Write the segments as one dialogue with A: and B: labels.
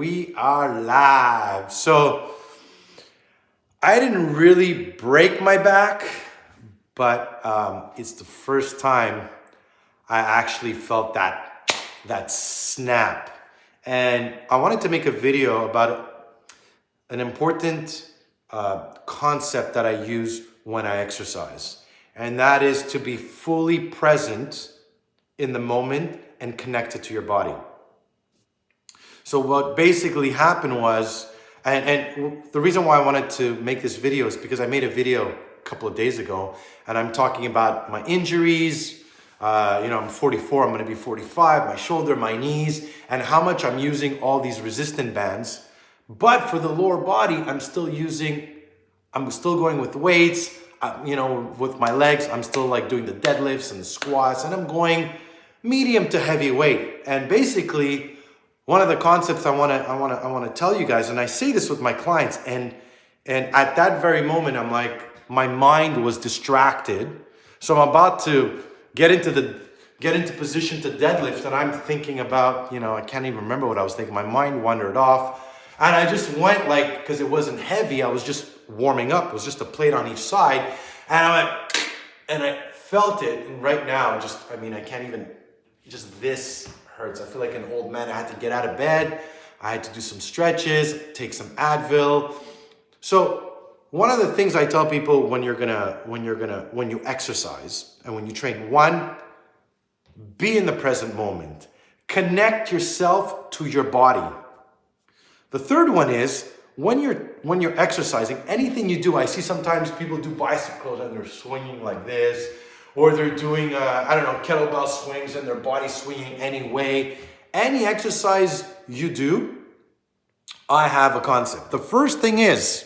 A: we are live. So I didn't really break my back, but it's the first time I actually felt that snap. And I wanted to make a video about an important concept that I use when I exercise. And that is to be fully present in the moment and connected to your body. So what basically happened was, and the reason why I wanted to make this video is because I made a video a couple of days ago and I'm talking about my injuries. I'm 44, I'm gonna be 45, my shoulder, my knees, and how much I'm using all these resistant bands. But for the lower body, I'm still going with weights, with my legs, I'm still like doing the deadlifts and the squats, and I'm going medium to heavy weight. And basically, one of the concepts I want to tell you guys, and I say this with my clients, and at that very moment, I'm like, my mind was distracted. So I'm about to get into position to deadlift, and I'm thinking about, I can't even remember what I was thinking. My mind wandered off, and I just went like, because it wasn't heavy, I was just warming up. It was just a plate on each side, and I went, and I felt it. And right now, I can't even. Just this hurts. I feel like an old man. I had to get out of bed. I had to do some stretches, take some Advil. So one of the things I tell people when you exercise and when you train, one, be in the present moment. Connect yourself to your body. The third one is when you're exercising, anything you do, I see sometimes people do bicep curls and they're swinging like this, or they're doing, kettlebell swings and their body swinging anyway. Any exercise you do, I have a concept. The first thing is,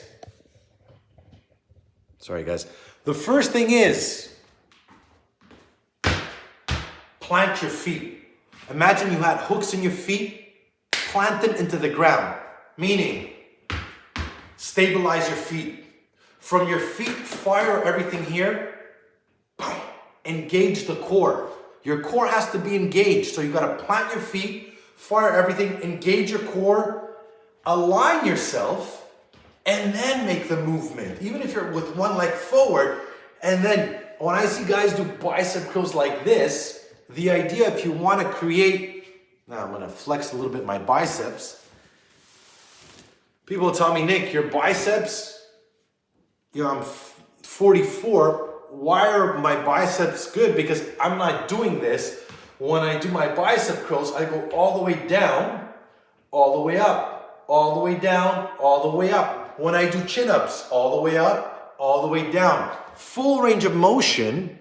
A: plant your feet. Imagine you had hooks in your feet, plant them into the ground, meaning stabilize your feet. From your feet, fire everything here. Engage the core. Your core has to be engaged. So you got to plant your feet, fire everything, engage your core, align yourself, and then make the movement. Even if you're with one leg forward. And then when I see guys do bicep curls like this, the idea, if you want to create, now I'm going to flex a little bit my biceps. People tell me, Nick, your biceps, I'm 44. Why are my biceps good? Because I'm not doing this. When I do my bicep curls, I go all the way down, all the way up, all the way down, all the way up. When I do chin-ups, all the way up, all the way down. Full range of motion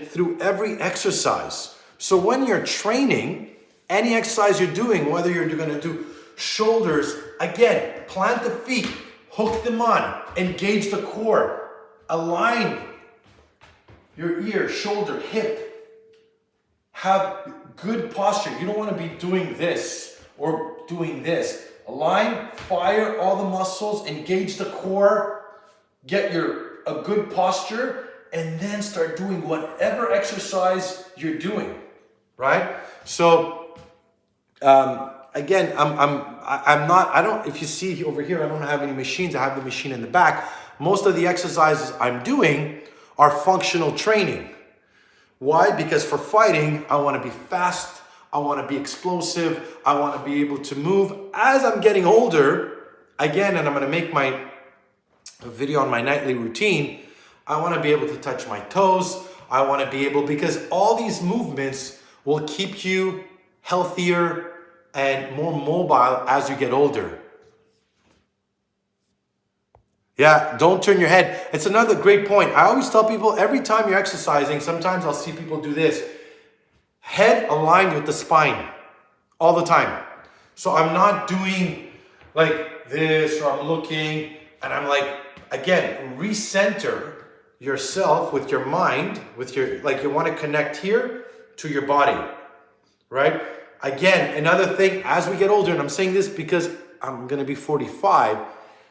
A: through every exercise. So when you're training, any exercise you're doing, whether you're gonna do shoulders, again, plant the feet, hook them on, engage the core, align your ear, shoulder, hip. Have good posture. You don't want to be doing this or doing this. Align, fire all the muscles, engage the core, get a good posture, and then start doing whatever exercise you're doing, right? So, again, if you see over here, I don't have any machines. I have the machine in the back. Most of the exercises I'm doing are functional training. Why? Because for fighting, I want to be fast. I want to be explosive. I want to be able to move. As I'm getting older, again, and I'm going to make my video on my nightly routine, I want to be able to touch my toes. I want to be able, because all these movements will keep you healthier and more mobile as you get older. Yeah, don't turn your head. It's another great point. I always tell people, every time you're exercising, sometimes I'll see people do this. Head aligned with the spine all the time. So I'm not doing like this, or I'm looking, and I'm like, again, recenter yourself with your mind, you want to connect here to your body, right? Again, another thing, as we get older, and I'm saying this because I'm going to be 45,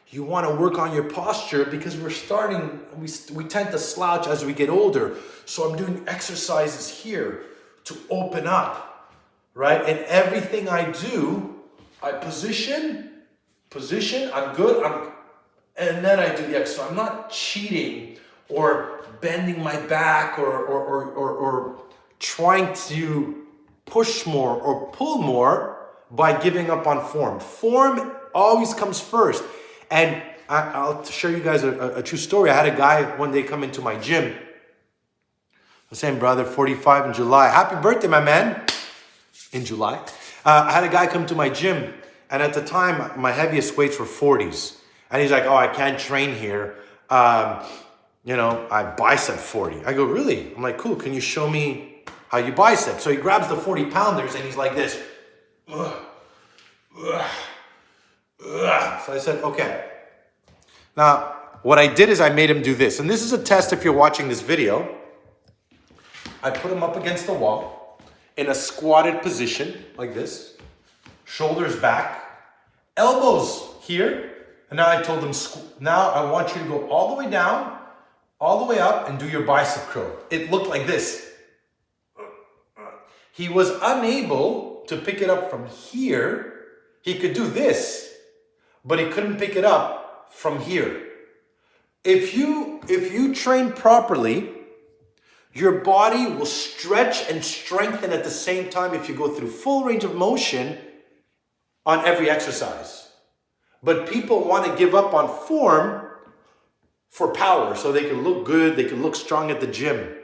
A: you want to work on your posture because we tend to slouch as we get older. So I'm doing exercises here to open up, right? And everything I do, I position, I'm good, and then I do the exercise. So I'm not cheating or bending my back or trying to push more or pull more by giving up on form. Form always comes first. And I'll share you guys a true story. I had a guy one day come into my gym. The same brother, 45 in July. Happy birthday, my man. In July. I had a guy come to my gym. And at the time, my heaviest weights were 40s. And he's like, oh, I can't train here. I bicep 40. I go, really? I'm like, cool. Can you show me how you bicep? So he grabs the 40 pounders and he's like this. So I said, okay. Now, what I did is I made him do this. And this is a test if you're watching this video. I put him up against the wall in a squatted position like this. Shoulders back, elbows here. And now I told him, now I want you to go all the way down, all the way up and do your bicep curl. It looked like this. He was unable to pick it up from here. He could do this, but he couldn't pick it up from here. If you train properly, your body will stretch and strengthen at the same time if you go through full range of motion on every exercise. But people want to give up on form for power so they can look good, they can look strong at the gym,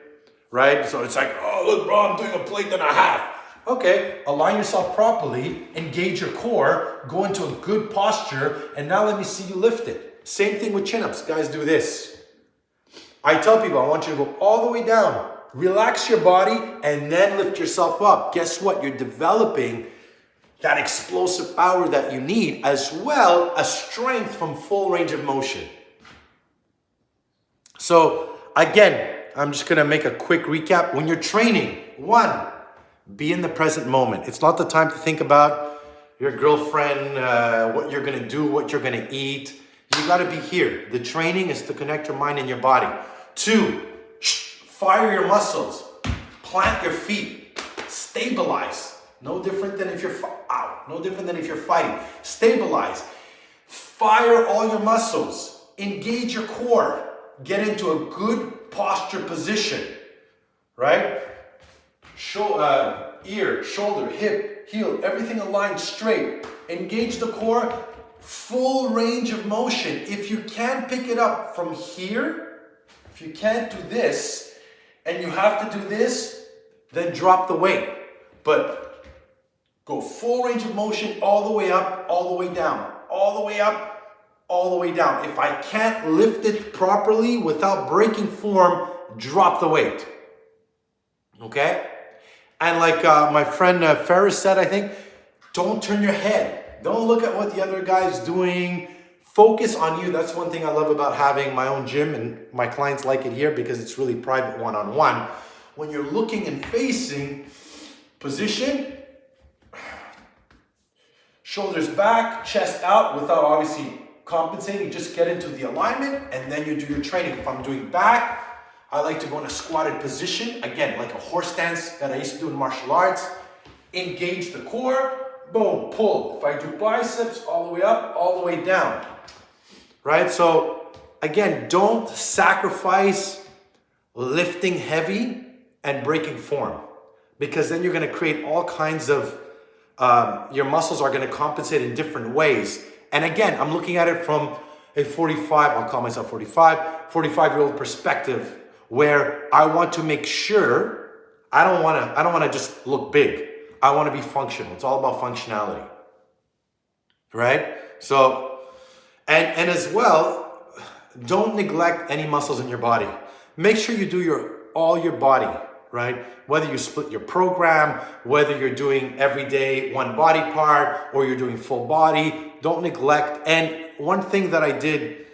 A: right? So it's like, oh, look, bro, I'm doing a plate and a half. Okay, align yourself properly, engage your core, go into a good posture, and now let me see you lift it. Same thing with chin-ups. Guys, do this. I tell people, I want you to go all the way down, relax your body, and then lift yourself up. Guess what? You're developing that explosive power that you need, as well as strength from full range of motion. So again, I'm just gonna make a quick recap. When you're training, 1, be in the present moment. It's not the time to think about your girlfriend, what you're gonna do, what you're gonna eat. You gotta be here. The training is to connect your mind and your body. 2, fire your muscles, plant your feet, stabilize. No different than if you're fighting. Stabilize. Fire all your muscles. Engage your core. Get into a good posture position. Right? Ear, shoulder, hip, heel, everything aligned straight. Engage the core. Full range of motion. If you can't pick it up from here, if you can't do this, and you have to do this, then drop the weight. But go full range of motion all the way up, all the way down, all the way up, all the way down. If I can't lift it properly without breaking form, drop the weight. Okay? And like my friend Ferris said, I think, don't turn your head. Don't look at what the other guy's doing. Focus on you. That's one thing I love about having my own gym, and my clients like it here because it's really private one-on-one. When you're looking and facing, position, shoulders back, chest out without obviously compensating. You just get into the alignment and then you do your training. If I'm doing back, I like to go in a squatted position. Again, like a horse stance that I used to do in martial arts. Engage the core, boom, pull. If I do biceps, all the way up, all the way down. Right? So again, don't sacrifice lifting heavy and breaking form, because then you're going to create all kinds of your muscles are going to compensate in different ways. And again, I'm looking at it from a 45, I'll call myself 45-year-old perspective, where I want to make sure I don't want to just look big. I want to be functional. It's all about functionality. Right? So, and as well, don't neglect any muscles in your body. Make sure you do all your body, right? Whether you split your program, whether you're doing every day one body part, or you're doing full body, don't neglect. And one thing that I did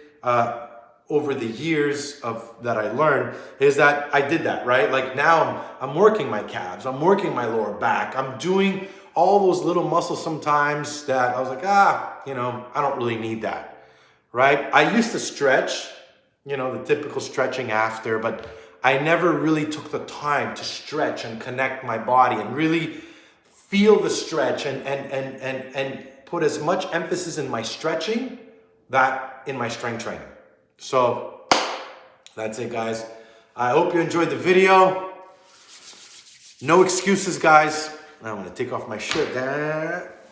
A: over the years that I learned is that I did that, right? Like now I'm working my calves, I'm working my lower back, I'm doing all those little muscles sometimes that I was like, I don't really need that, right? I used to stretch, the typical stretching after, but I never really took the time to stretch and connect my body and really feel the stretch and put as much emphasis in my stretching that in my strength training. So that's it, guys. I hope you enjoyed the video. No excuses, guys. I'm gonna take off my shirt.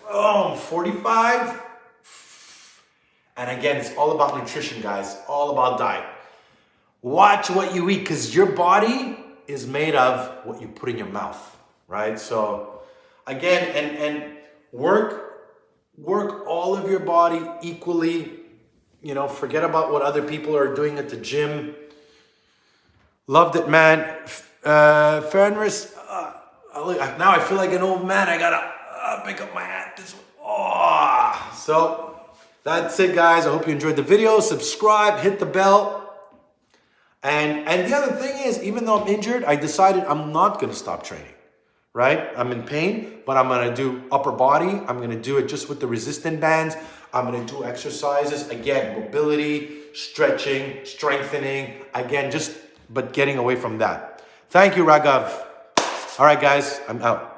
A: Oh, I'm 45. And again, it's all about nutrition, guys. All about diet. Watch what you eat, because your body is made of what you put in your mouth, right? So again, and work all of your body equally. You know, forget about what other people are doing at the gym. Loved it, man. Fenris, now I feel like an old man. I gotta pick up my hat. So that's it, guys. I hope you enjoyed the video. Subscribe, hit the bell. And the other thing is, even though I'm injured, I decided I'm not gonna stop training, right? I'm in pain, but I'm gonna do upper body. I'm gonna do it just with the resistant bands. I'm gonna do exercises, again, mobility, stretching, strengthening, again, but getting away from that. Thank you, Raghav. All right, guys, I'm out.